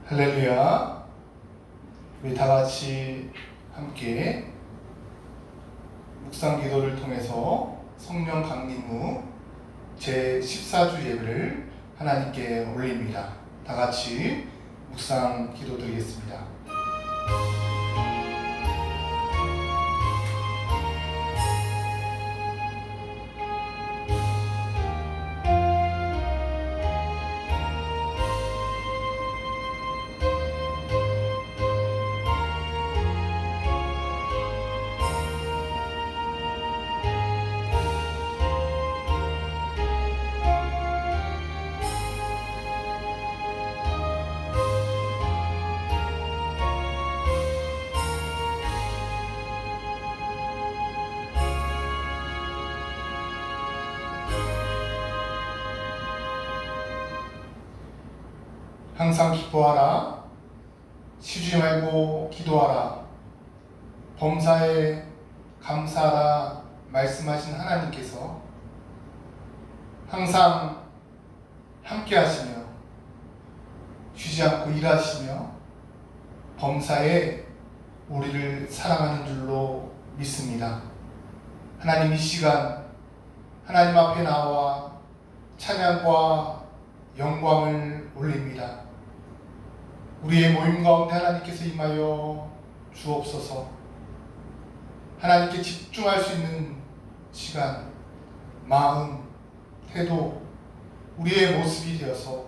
할렐루야. 우리 다 같이 함께 묵상 기도를 통해서 성령 강림 후 제14주 예배를 하나님께 올립니다. 다 같이 묵상 기도 드리겠습니다. 항상 기뻐하라. 쉬지 말고 기도하라. 범사에 감사하라 말씀하신 하나님께서 항상 함께 하시며 쉬지 않고 일하시며 범사에 우리를 사랑하는 줄로 믿습니다. 하나님, 이 시간 하나님 앞에 나와 찬양과 영광을 올립니다. 우리의 모임 가운데 하나님께서 임하여 주옵소서. 하나님께 집중할 수 있는 시간, 마음, 태도, 우리의 모습이 되어서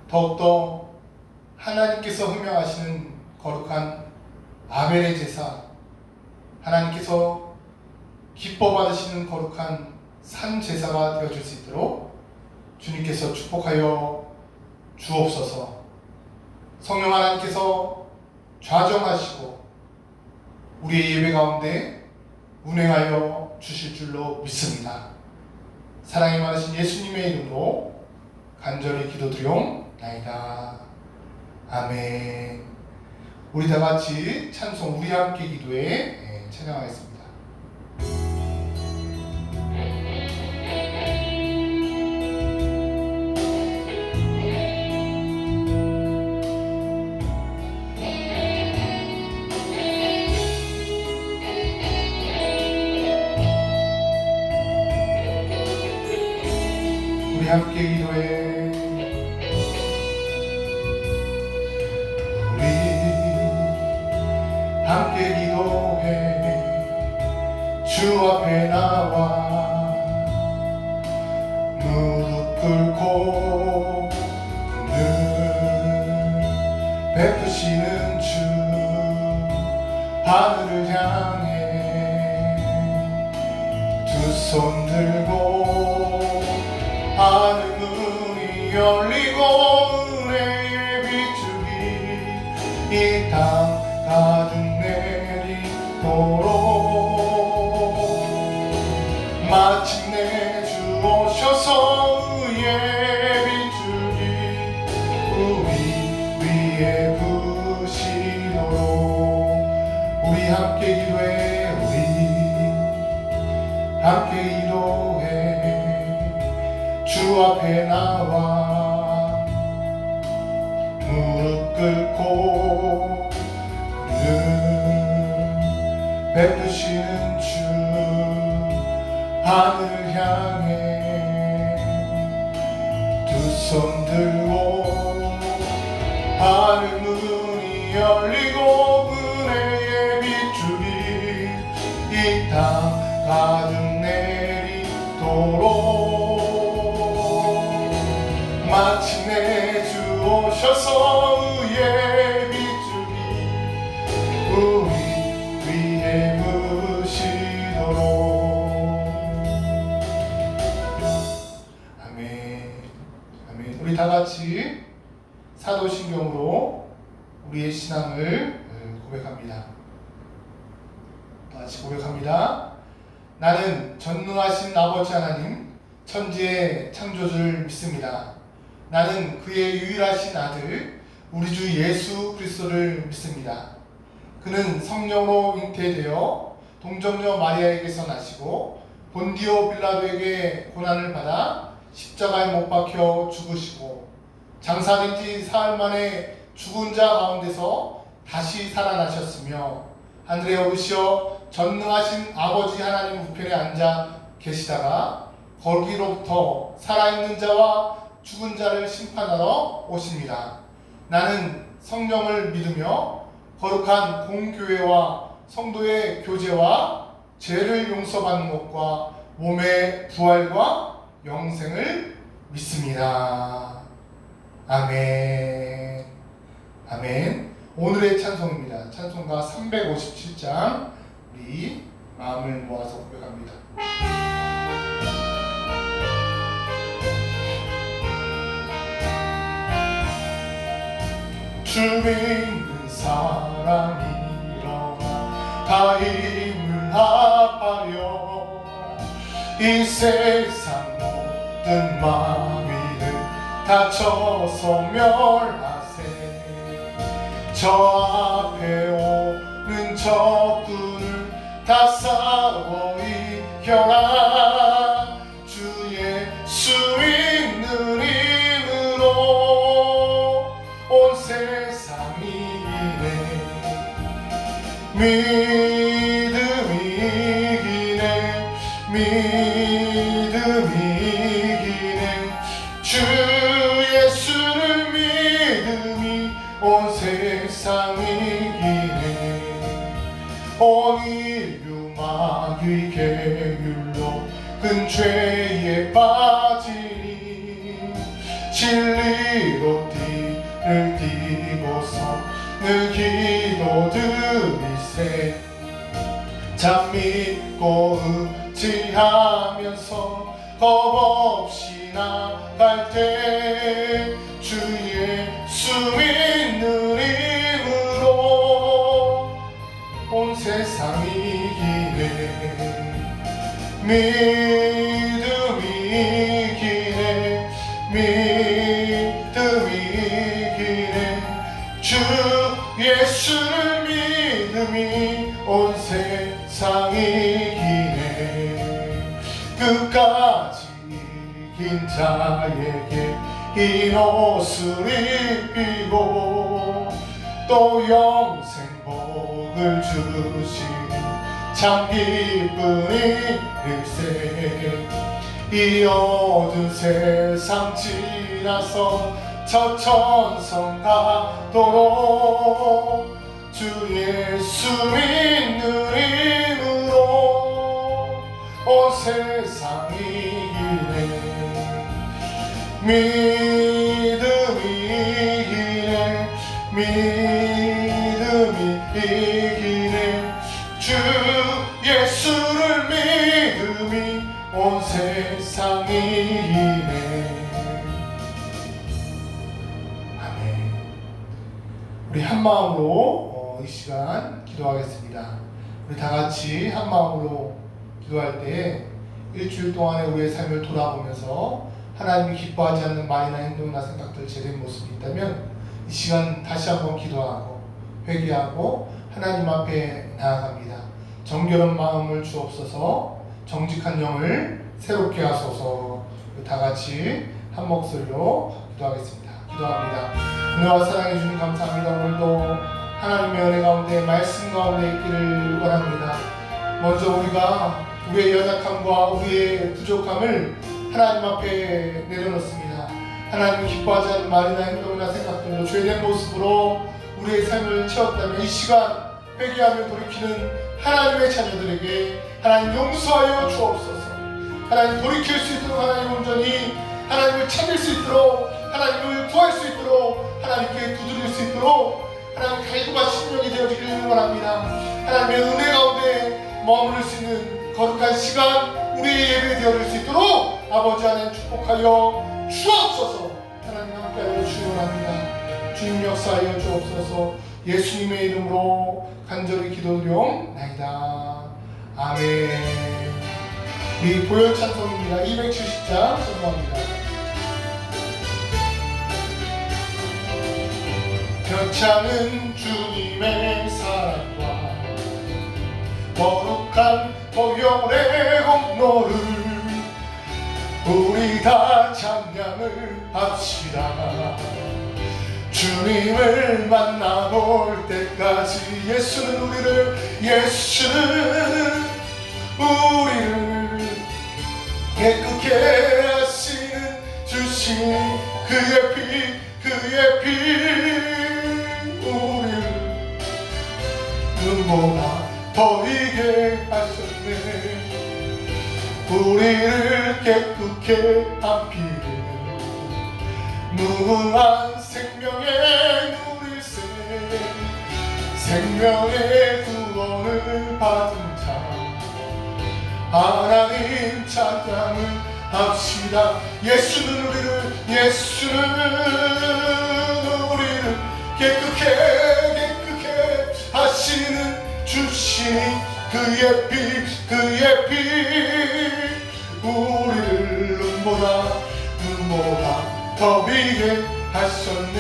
더욱더 하나님께서 흠명하시는 거룩한 아벨의 제사, 하나님께서 기뻐 받으시는 거룩한 산 제사가 되어줄 수 있도록 주님께서 축복하여 주옵소서. 성령 하나님께서 좌정하시고 우리의 예배 가운데 운행하여 주실 줄로 믿습니다. 사랑이 많으신 예수님의 이름으로 간절히 기도드리옵나이다. 아멘. 우리 다 같이 찬송 우리 함께 기도에 찬양하겠습니다. 우리 함께 기도해. 우리 함께 기도해. 주 앞에 나와 무릎 꿇고 늘 베푸시는 주 하늘을 향해 두 손 들고 하늘 문이 열리고 은혜의 빗줄이 이 땅 가득 내리도록 마침내 주 오셔서 의의 빗줄이 우리 위에 부시도록 우리 함께 기도해. 우리 함께 기도해. 주 앞에 나와 무릎 꿇고 늘 베푸시는 주 하늘을 향해 두 손 들고 하늘 문이 열리고 은혜의 빗줄이 이 땅 가득 내리도록 마침내 주 오셔서 의의 빗줄이 우리 위에 부시도록. 아멘. 아멘. 우리 다 같이 사도신경으로 우리의 신앙을 고백합니다. 다 같이 고백합니다. 나는 전능하신 아버지 하나님 천지의 창조주를 믿습니다. 나는 그의 유일하신 아들 우리 주 예수 그리스도를 믿습니다. 그는 성령으로 잉태되어 동정녀 마리아에게서 나시고 본디오 빌라도에게 고난을 받아 십자가에 못 박혀 죽으시고 장사된 지 사흘 만에 죽은 자 가운데서 다시 살아나셨으며 하늘에 오르시어 전능하신 아버지 하나님 우편에 앉아 계시다가 거기로부터 살아있는 자와 죽은 자를 심판하러 오십니다. 나는 성령을 믿으며 거룩한 공교회와 성도의 교제와 죄를 용서받는 것과 몸의 부활과 영생을 믿습니다. 아멘. 아멘. 오늘의 찬송입니다. 찬송가 357장 우리 마음을 모아서 고백합니다. 주 믿는 사람이 일어나 다 힘을 합하여 이 세상 모든 마귀를 다쳐서 멸하세. 저 앞에 오는 적군을 다 싸워 이겨라. 주 예수 믿는 힘으로 온 세상이 이기네. 믿음이 이기네. 믿음이 이기네. 주 예수를 믿음이 온 세상이 이기네. 온 인류 마귀 계율로 큰 죄에 빠지니 진리로 띠를 띠고서 늘 기도드리세. 참 믿고 의지하면서 겁없이 나갈 때 주 예수 믿는 힘으로 온 세상이 이기네. 믿음이 이기네. 믿음이 이기네. 주 예수를 믿음이 온 세상이 이기네. 끝까지 이긴 자에게 흰 옷을 입히고 또 영생 복을 주시니 참 기쁜 일일세. 이 어두운 세상 지나서 저 천성 가도록 주 예수 믿는 힘으로 온 세상이 이기네. 믿음이 이기네. 믿음이 이기네. 주 예수를 믿음이 온 세상이 이기네. 아멘. 우리 한 마음으로 이 시간 기도하겠습니다. 우리 다 같이 한 마음으로 기도할 때 일주일 동안의 우리의 삶을 돌아보면서 하나님이 기뻐하지 않는 말이나 행동이나 생각들 제된 모습이 있다면 이 시간 다시 한번 기도하고 회개하고 하나님 앞에 나아갑니다. 정결한 마음을 주옵소서. 정직한 영을 새롭게 하소서. 다 같이 한 목소리로 기도하겠습니다. 기도합니다. 은혜와 사랑해 주님 감사합니다. 오늘도 하나님의 은혜 가운데 말씀 가운데 있기를 원합니다. 먼저 우리가 우리의 연약함과 우리의 부족함을 하나님 앞에 내려놓습니다. 하나님 기뻐하지 않는 말이나 행동이나 생각들로 죄된 모습으로 우리의 삶을 채웠다면 이 시간 회개하며 돌이키는 하나님의 자녀들에게 하나님 용서하여 주옵소서. 하나님 돌이킬 수 있도록 하나님 온전히 하나님을 찾을 수 있도록 하나님을 구할 수 있도록 하나님께 두드릴 수 있도록 하나님 갈구가 신명이 되어지기를 원합니다. 하나님의 은혜 가운데 머무를 수 있는 거룩한 시간 우리의 예배 되어질 수 있도록 아버지 하나님 축복하여 주옵소서. 하나님 함께하여 주옵소서. 주님 역사하여 주옵소서. 예수님의 이름으로 간절히 기도드리옵나이다. 아멘. 우리 보혈 찬송입니다. 270장 찬송합니다. 벽차는 주님의 사랑과 거룩한 보혈의 공로를 우리 다 찬양을 합시다. 주님을 만나볼 때까지 예수는 우리를 깨끗게 하시는 주신 그의 피 우리를 눈보다 더 이게 하셨네. 우리를 깨끗게 한 피를 무한 생명의 누릴새 생명의 구원을 받은 자 하나님 찬양을 합시다. 예수는 우리를 깨끗게 하시는 주시니 그의 피 우리를 눈보다 더 비게 하셨네.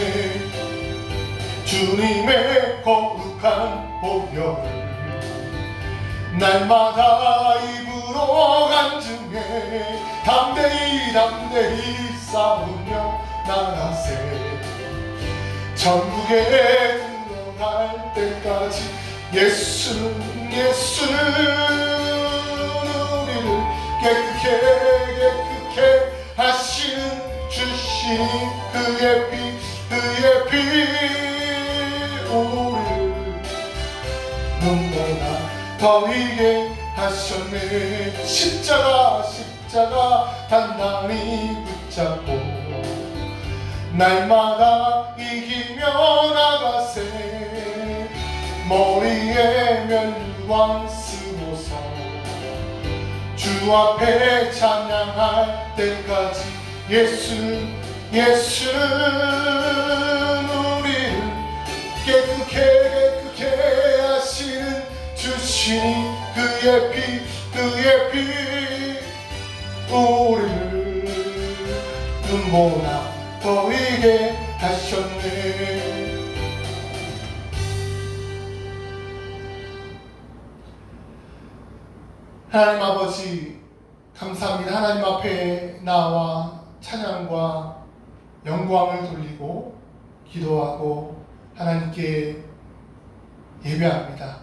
주님의 거룩한 보혈을 날마다 입으로 간증해 담대히 싸우며 나가세. 천국에 들어갈 때까지 예수는 우리를 깨끗게 하시는 주신 그의 피 우리를 눈보다 더 이게 하셨네. 십자가 단단히 붙잡고 날마다 이기며 나가세. 머리에 면류관 쓰고서 주 앞에 찬양할 때까지 예수는 우리를 깨끗게 하시는 주신 그의 피 우리를 눈보다 더 이게 하셨네. 하나님 아버지 감사합니다. 하나님 앞에 나와 찬양과 영광을 돌리고 기도하고 하나님께 예배합니다.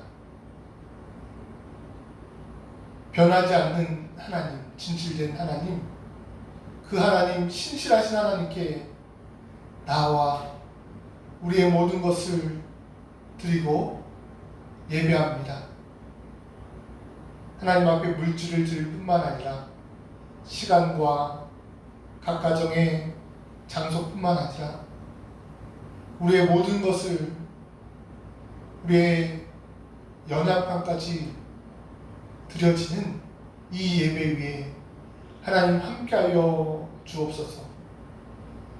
변하지 않는 하나님, 진실된 하나님, 그 하나님, 신실하신 하나님께 나와 우리의 모든 것을 드리고 예배합니다. 하나님 앞에 물질을 드릴 뿐만 아니라 시간과 각 가정의 장소뿐만 아니라 우리의 모든 것을, 우리의 연약함까지 드려지는 이 예배 위에 하나님 함께하여 주옵소서.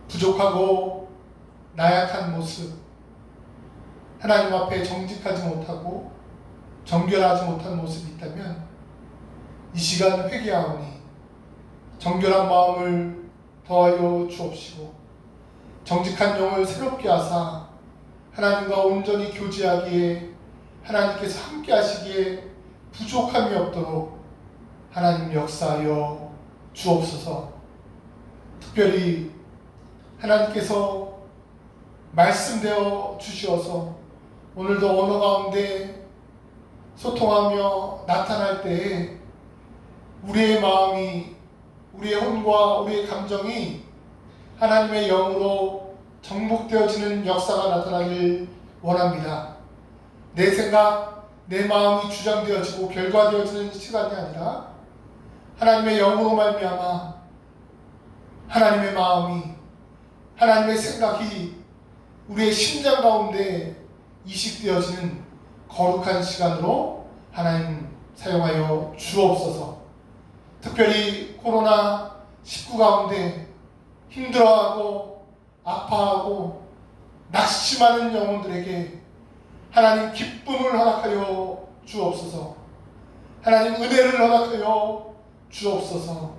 부족하고 나약한 모습, 하나님 앞에 정직하지 못하고 정결하지 못한 모습이 있다면 이 시간 회개하오니 정결한 마음을 더하여 주옵시고 정직한 영을 새롭게 하사 하나님과 온전히 교제하기에 하나님께서 함께 하시기에 부족함이 없도록 하나님 역사하여 주옵소서. 특별히 하나님께서 말씀되어 주시어서 오늘도 언어 가운데 소통하며 나타날 때에 우리의 마음이, 우리의 혼과 우리의 감정이 하나님의 영으로 정복되어지는 역사가 나타나길 원합니다. 내 생각, 내 마음이 주장되어지고 결과되어지는 시간이 아니라 하나님의 영으로 말미암아 하나님의 마음이, 하나님의 생각이 우리의 심장 가운데 이식되어지는 거룩한 시간으로 하나님 사용하여 주옵소서. 특별히 코로나19 가운데 힘들어하고 아파하고 낙심하는 영혼들에게 하나님 기쁨을 허락하여 주옵소서. 하나님 은혜를 허락하여 주옵소서.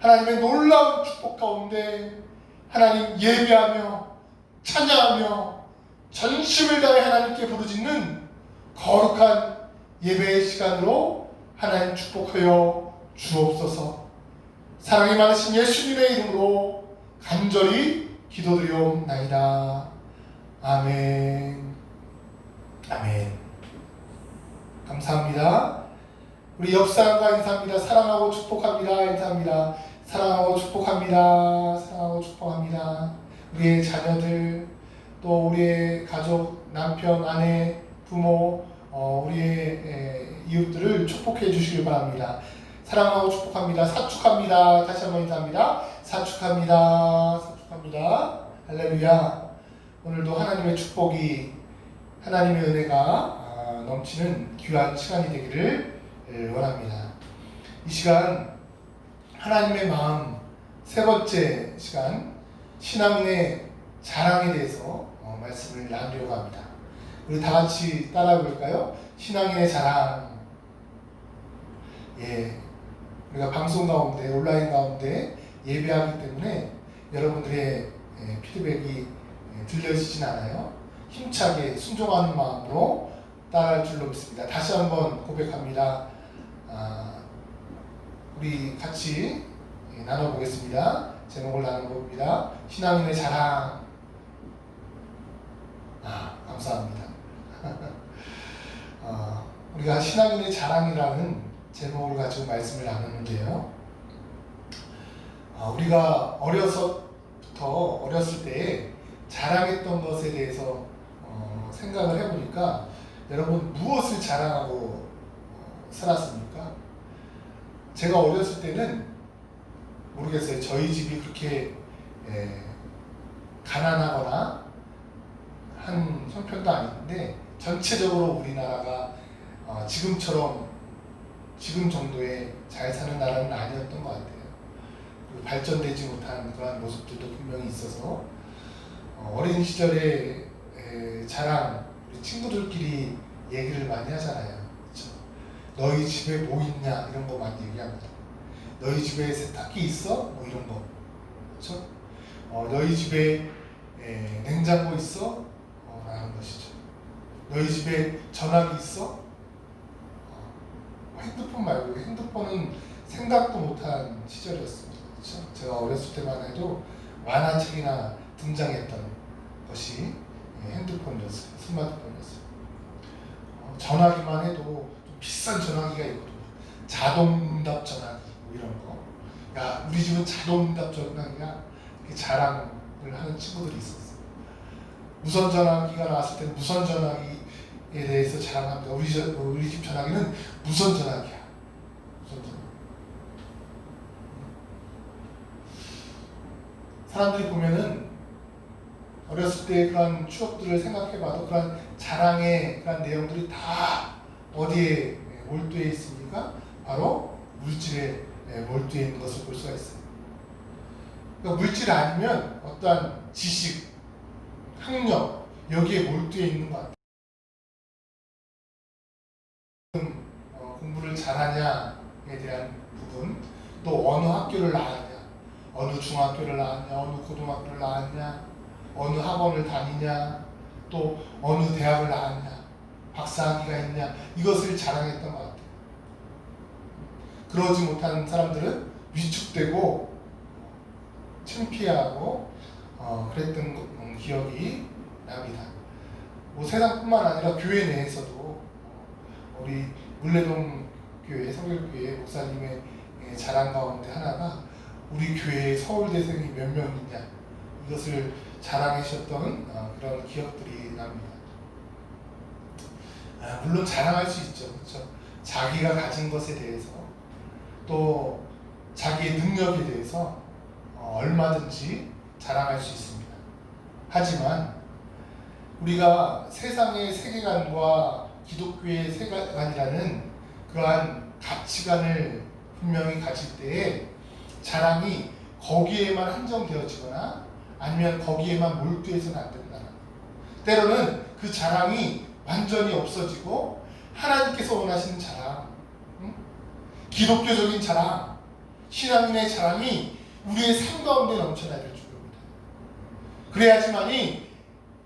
하나님의 놀라운 축복 가운데 하나님 예배하며 찬양하며 전심을 다해 하나님께 부르짖는 거룩한 예배의 시간으로 하나님 축복하여 주옵소서. 사랑이 많으신 예수님의 이름으로 간절히 기도드리옵나이다. 아멘. 아멘. 감사합니다. 우리 옆사람과 인사합니다. 사랑하고 축복합니다. 인사합니다. 사랑하고 축복합니다. 사랑하고 축복합니다. 우리의 자녀들, 또 우리의 가족, 남편, 아내, 부모, 우리의 이웃들을 축복해 주시길 바랍니다. 사랑하고 축복합니다. 사축합니다. 다시 한번 인사합니다. 사축합니다. 사축합니다. 할렐루야. 오늘도 하나님의 축복이, 하나님의 은혜가 넘치는 귀한 시간이 되기를 원합니다. 이 시간 하나님의 마음 세 번째 시간, 신앙인의 자랑에 대해서 말씀을 나누려고 합니다. 우리 다 같이 따라해 볼까요? 신앙인의 자랑. 예, 우리가 방송 가운데, 온라인 가운데 예배하기 때문에 여러분들의 피드백이 들려지진 않아요. 힘차게 순종하는 마음으로 따라할 줄로 믿습니다. 다시 한번 고백합니다. 우리 같이 나눠보겠습니다. 제목을 나눠봅니다. 신앙인의 자랑. 감사합니다. 우리가 신앙인의 자랑이라는 제목을 가지고 말씀을 나누는데요. 우리가 어렸을 때 자랑했던 것에 대해서 생각을 해보니까 여러분 무엇을 자랑하고 살았습니까? 제가 어렸을 때는 모르겠어요. 저희 집이 그렇게 가난하거나 한 형편도 아닌데 전체적으로 우리나라가 지금처럼 지금 정도의 잘 사는 나라는 아니었던 것 같아요. 그리고 발전되지 못한 그런 모습들도 분명히 있어서 어린 시절에 자랑, 우리 친구들끼리 얘기를 많이 하잖아요. 그렇죠? 너희 집에 뭐 있냐 이런 거 많이 얘기합니다. 너희 집에 세탁기 있어? 뭐 이런 거. 그렇죠? 너희 집에 냉장고 있어? 라는 것이죠. 너희 집에 전화기 있어? 핸드폰 말고, 핸드폰은 생각도 못한 시절이었습니다. 그렇죠? 제가 어렸을 때만 해도 만화책이나 등장했던 것이 핸드폰이었어요. 스마트폰이었어요. 전화기만 해도 좀 비싼 전화기가 있거든요. 자동응답 전화기 뭐 이런 거. 야, 우리 집은 자동응답 전화기야. 이렇게 자랑을 하는 친구들이 있었어요. 무선 전화기가 나왔을 때는 무선 전화기에 대해서 자랑합니다. 우리 집 전화기는 무선 전화기야. 무선 전화기. 사람들이 보면은 어렸을 때 그런 추억들을 생각해봐도 그런 자랑의 그런 내용들이 다 어디에 몰두해 있습니까? 바로 물질에 몰두해 있는 것을 볼 수가 있어요. 그러니까 물질 아니면 어떠한 지식, 학력, 여기에 몰두해 있는 것 같아요. 공부를 잘하냐에 대한 부분, 또 어느 학교를 나왔냐, 어느 중학교를 나왔냐, 어느 고등학교를 나왔냐, 어느 학원을 다니냐, 또 어느 대학을 나왔냐, 박사학위가 있냐, 이것을 자랑했던 것 같아요. 그러지 못한 사람들은 위축되고 창피하고 그랬던 기억이 납니다. 뭐 세상뿐만 아니라 교회 내에서도 우리 물레동 교회, 성결교회 목사님의 자랑 가운데 하나가 우리 교회에 서울대생이 몇 명 있냐, 이것을 자랑하셨던 그런 기억들이 납니다. 물론 자랑할 수 있죠. 그렇죠? 자기가 가진 것에 대해서, 또 자기의 능력에 대해서 얼마든지 자랑할 수 있습니다. 하지만 우리가 세상의 세계관과 기독교의 세계관이라는 그러한 가치관을 분명히 가질 때에 자랑이 거기에만 한정되어지거나 아니면 거기에만 몰두해서는 안 된다. 때로는 그 자랑이 완전히 없어지고 하나님께서 원하시는 자랑, 기독교적인 자랑, 신앙인의 자랑이 우리의 삶 가운데 넘쳐나야 될 줄입니다. 그래야지만이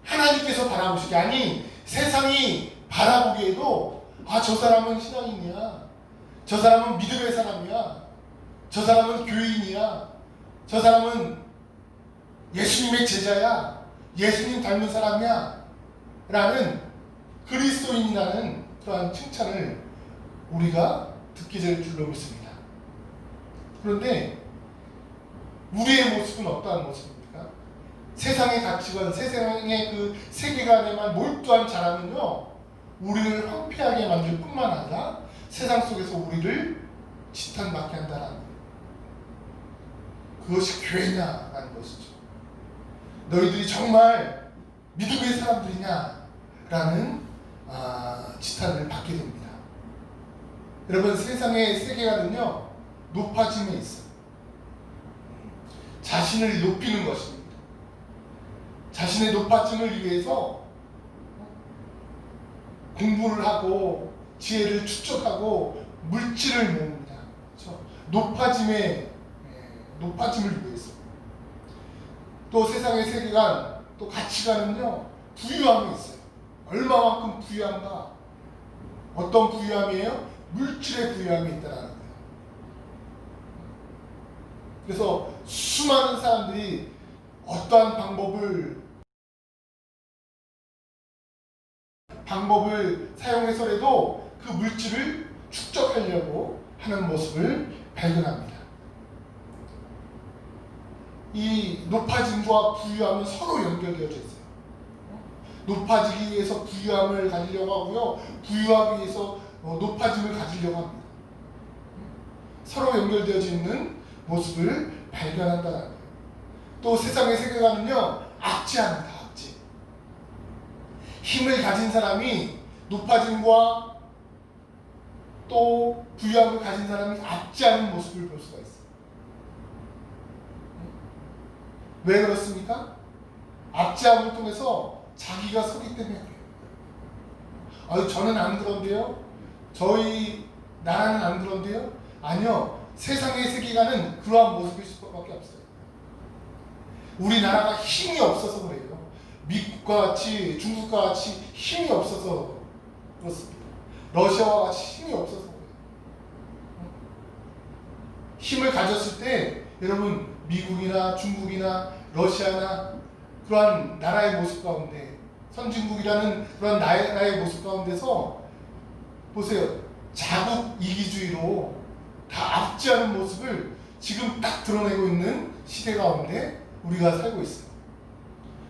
하나님께서 바라보시기, 아니 세상이 바라보기에도 저 사람은 신앙인이야, 저 사람은 믿음의 사람이야, 저 사람은 교인이야, 저 사람은 예수님의 제자야, 예수님 닮은 사람이야 라는 그리스도인이라는 그러한 칭찬을 우리가 듣게 될 줄로 믿습니다. 그런데 우리의 모습은 어떠한 모습입니까? 세상의 가치관, 세상의 그 세계관에만 몰두한 자라면요, 우리를 황폐하게 만들 뿐만 아니라 세상 속에서 우리를 지탄받게 한다는 거예요. 그것이 교회냐라는 것이죠. 너희들이 정말 믿음의 사람들이냐? 라는 지탄을 받게 됩니다. 여러분, 세상의 세계관은요, 높아짐에 있어요. 자신을 높이는 것입니다. 자신의 높아짐을 위해서 공부를 하고 지혜를 축적하고 물질을 모읍니다. 그렇죠? 높아짐을 위해서. 또 세상의 세계관, 또 가치관은요, 부유함이 있어요. 얼마만큼 부유한가? 어떤 부유함이에요? 물질의 부유함이 있다는 거예요. 그래서 수많은 사람들이 어떠한 방법을 사용해서라도 그 물질을 축적하려고 하는 모습을 발견합니다. 이 높아짐과 부유함은 서로 연결되어져 있어요. 높아지기 위해서 부유함을 가지려고 하고요, 부유하기 위해서 높아짐을 가지려고 합니다. 서로 연결되어져 있는 모습을 발견한다는 거예요. 또 세상의 세계관은요, 악지합니다. 악지. 힘을 가진 사람이 높아짐과 또 부유함을 가진 사람이 악지하는 모습을 볼 수가 있어요. 왜 그렇습니까? 악지함을 통해서 자기가 서기 때문에 그래요. 저는 안 그런데요? 저희 나라는 안 그런데요? 아니요. 세상의 세계관은 그러한 모습일 수밖에 없어요. 우리나라가 힘이 없어서 그래요. 미국과 같이, 중국과 같이 힘이 없어서 그렇습니다. 러시아와 같이 힘이 없어서 그래요. 힘을 가졌을 때 여러분, 미국이나 중국이나 러시아나 그러한 나라의 모습 가운데, 선진국이라는 그런 나라의 모습 가운데서 보세요. 자국 이기주의로 다 압제하는 모습을 지금 딱 드러내고 있는 시대 가운데 우리가 살고 있어요.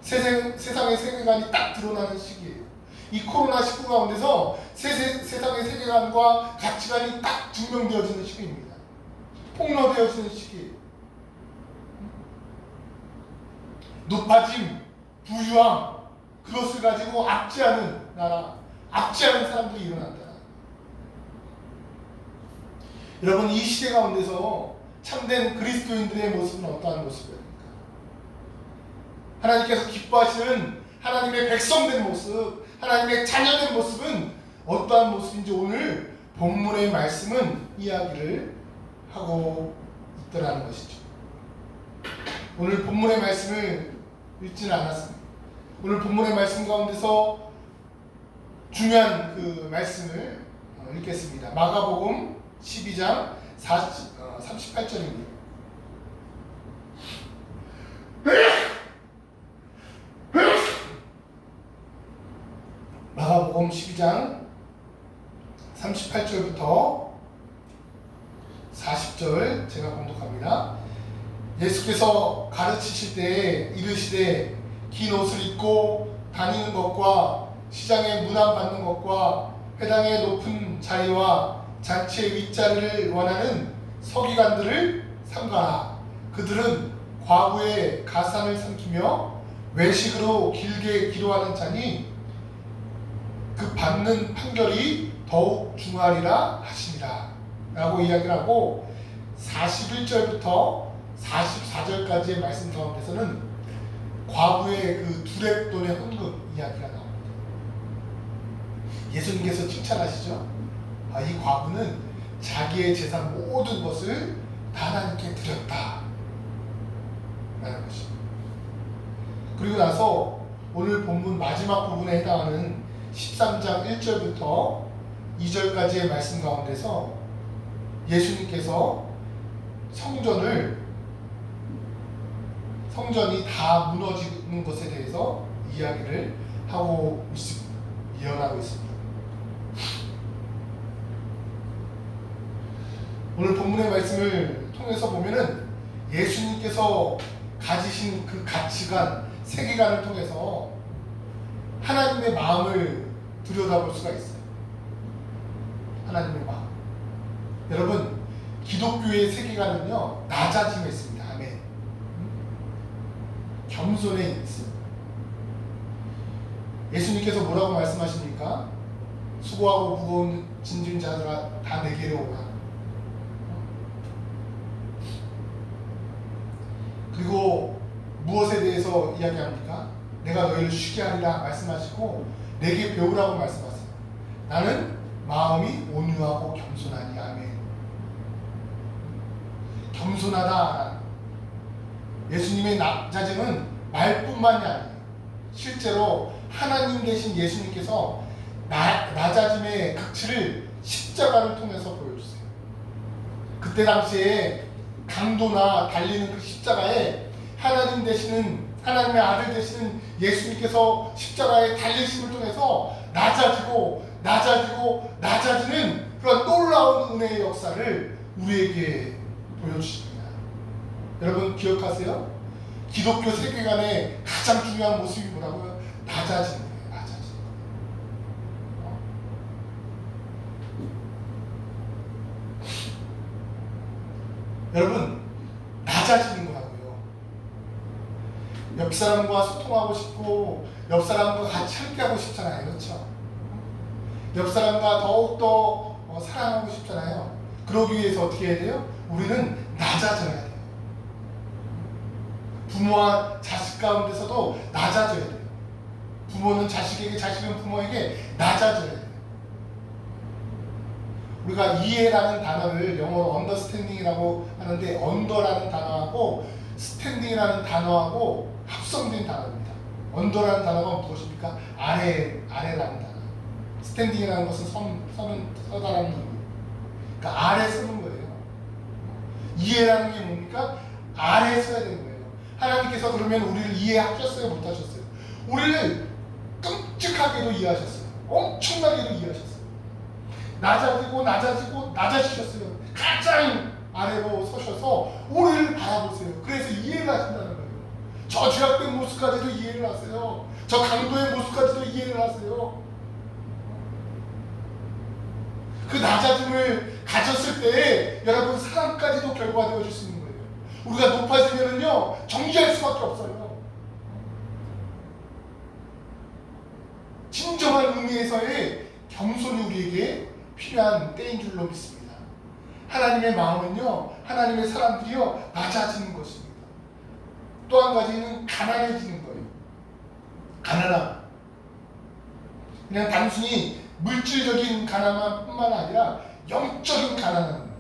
세상의 세계관이 딱 드러나는 시기예요. 이 코로나19 가운데서 세상의 세계관과 가치관이 딱 증명되어지는 시기입니다. 폭로되어지는 시기예요. 높아짐, 부유함, 그것을 가지고 압제하는 나라, 압제하는 사람들이 일어난다. 여러분, 이 시대 가운데서 참된 그리스도인들의 모습은 어떠한 모습입니까? 하나님께서 기뻐하시는 하나님의 백성된 모습, 하나님의 자녀된 모습은 어떠한 모습인지 오늘 본문의 말씀은 이야기를 하고 있더라는 것이죠. 오늘 본문의 말씀을 읽지는 않았습니다. 오늘 본문의 말씀 가운데서 중요한 그 말씀을 읽겠습니다. 마가복음 12장 38절입니다. 마가복음 12장 38절부터 40절 제가 봉독합니다. 예수께서 가르치실 때에 이르시되 긴 옷을 입고 다니는 것과 시장에 문안받는 것과 회당의 높은 자리와 잔치의 윗자리를 원하는 서기관들을 삼가라. 그들은 과부의 가산을 삼키며 외식으로 길게 기로하는 자니 그 받는 판결이 더욱 중하리라 하시니라 라고 이야기를 하고, 41절부터 44절까지의 말씀 가운데서는 과부의 그 두렙돈의 헌금 이야기가 나옵니다. 예수님께서 칭찬하시죠. 이 과부는 자기의 재산 모든 것을 다 하나님께 드렸다 라는 것입니다. 그리고 나서 오늘 본문 마지막 부분에 해당하는 13장 1절부터 2절까지의 말씀 가운데서 예수님께서 성전을 성전이 다 무너지는 것에 대해서 이야기를 하고 있습니다. 예언하고 있습니다. 오늘 본문의 말씀을 통해서 보면은 예수님께서 가지신 그 가치관, 세계관을 통해서 하나님의 마음을 들여다볼 수가 있어요. 하나님의 마음. 여러분, 기독교의 세계관은요, 낮아짐에 있습니다. 아멘. 겸손에 있습니다. 예수님께서 뭐라고 말씀하십니까? 수고하고 무거운 짐진 자들아 다 내게로 오라. 그리고 무엇에 대해서 이야기합니까? 내가 너희를 쉬게 하리라 말씀하시고 내게 배우라고 말씀하세요. 나는 마음이 온유하고 겸손하니. 아멘. 겸손하다. 예수님의 낮아짐은 말뿐만이 아니에요. 실제로 하나님 되신 예수님께서 낮아짐의 극치를 십자가를 통해서 보여주세요. 그때 당시에 강도나 달리는 그 십자가에 하나님 되시는, 하나님의 아들 되시는 예수님께서 십자가에 달리심을 통해서 낮아지는 그런 놀라운 은혜의 역사를 우리에게 보여주십니다. 여러분 기억하세요? 기독교 세계관의 가장 중요한 모습이 뭐라고요? 낮아지는 거예요. 낮아지는 거예요. 여러분, 낮아지는 거라고요. 옆 사람과 소통하고 싶고 옆 사람과 같이 함께하고 싶잖아요. 그렇죠? 옆 사람과 더욱더 사랑하고 싶잖아요. 그러기 위해서 어떻게 해야 돼요? 우리는 낮아져야 돼요. 부모와 자식 가운데서도 낮아져야 돼요. 부모는 자식에게, 자식은 부모에게 낮아져야 돼요. 우리가 이해라는 단어를 영어로 understanding이라고 하는데, under라는 단어하고 standing이라는 단어하고 합성된 단어입니다. under라는 단어가 무엇입니까? 아래라는 단어. standing이라는 것은 서다라는 의미. 그러니까 아래 서는 거예요. 이해라는 게 뭡니까? 아래 서야 되는 거예요. 하나님께서 그러면 우리를 이해하셨어요? 못하셨어요? 우리를 끔찍하게도 이해하셨어요. 엄청나게도 이해하셨어요. 낮아지셨어요. 가장 아래로 서셔서 우리를 바라보세요. 그래서 이해를 하신다는 거예요. 저 죄악된 모습까지도 이해를 하세요. 저 강도의 모습까지도 이해를 하세요. 그 낮아짐을 가졌을 때 여러분 사랑까지도 결과되어 줄 수 있는 거예요. 우리가 높아지면은요 정지할 수밖에 없어요. 진정한 의미에서의 겸손이 우리에게 필요한 때인 줄로 믿습니다. 하나님의 마음은요, 하나님의 사람들이요 낮아지는 것입니다. 또 한 가지는 가난해지는 거예요. 가난함. 그냥 단순히 물질적인 가난함뿐만 아니라 영적인 가난함입니다.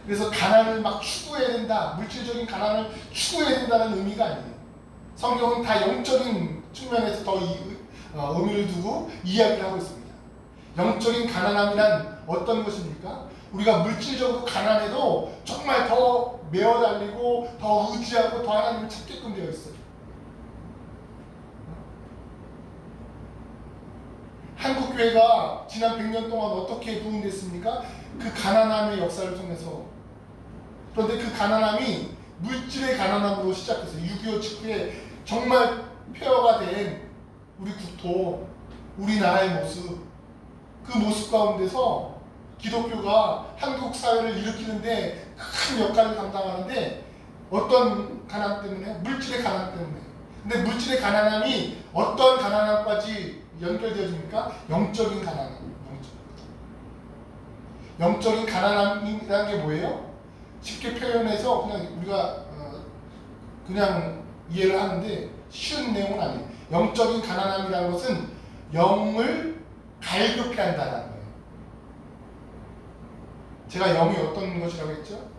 그래서 가난을 막 추구해야 된다, 물질적인 가난을 추구해야 된다는 의미가 아니에요. 성경은 다 영적인 측면에서 더 의미를 두고 이야기를 하고 있습니다. 영적인 가난함이란 어떤 것입니까? 우리가 물질적으로 가난해도 정말 더 메어달리고 더 의지하고 더 하나님을 찾게끔 되어 있어요. 한국교회가 지난 100년 동안 어떻게 부흥됐습니까? 그 가난함의 역사를 통해서. 그런데 그 가난함이 물질의 가난함으로 시작했어요. 6.25 직후에 정말 폐허가 된 우리 국토, 우리나라의 모습, 그 모습 가운데서 기독교가 한국 사회를 일으키는데 큰 역할을 감당하는데, 어떤 가난 때문에? 물질의 가난 때문에. 근데 물질의 가난함이 어떤 가난함까지 연결되어집니까? 영적인 가난함. 영적인 가난함이라는 게 뭐예요? 쉽게 표현해서 그냥 우리가 그냥 이해를 하는데 쉬운 내용은 아니에요. 영적인 가난함이라는 것은 영을 갈급해 한다는 거예요. 제가 영이 어떤 것이라고 했죠?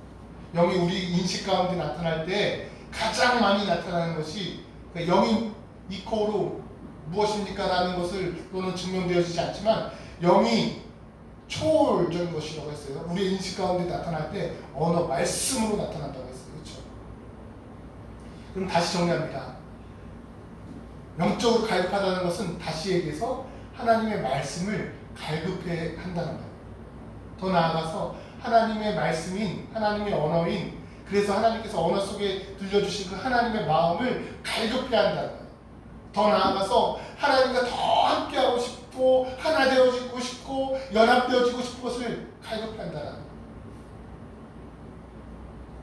영이 우리 인식 가운데 나타날 때 가장 많이 나타나는 것이, 영이 이코로 무엇입니까? 라는 것을 또는 증명되어지지 않지만 영이 초월적인 것이라고 했어요. 우리의 인식 가운데 나타날 때 언어, 말씀으로 나타난다고 했어요. 그렇죠? 그럼 다시 정리합니다. 영적으로 갈급하다는 것은 다시 얘기해서 하나님의 말씀을 갈급해 한다는 거예요. 더 나아가서 하나님의 말씀인, 하나님의 언어인, 그래서 하나님께서 언어 속에 들려주신 그 하나님의 마음을 갈급해 한다는 거예요. 더 나아가서 하나님과 더 함께하고 싶고 하나 되어지고 싶고 연합되어지고 싶은 것을 갈급해 한다는 거예요.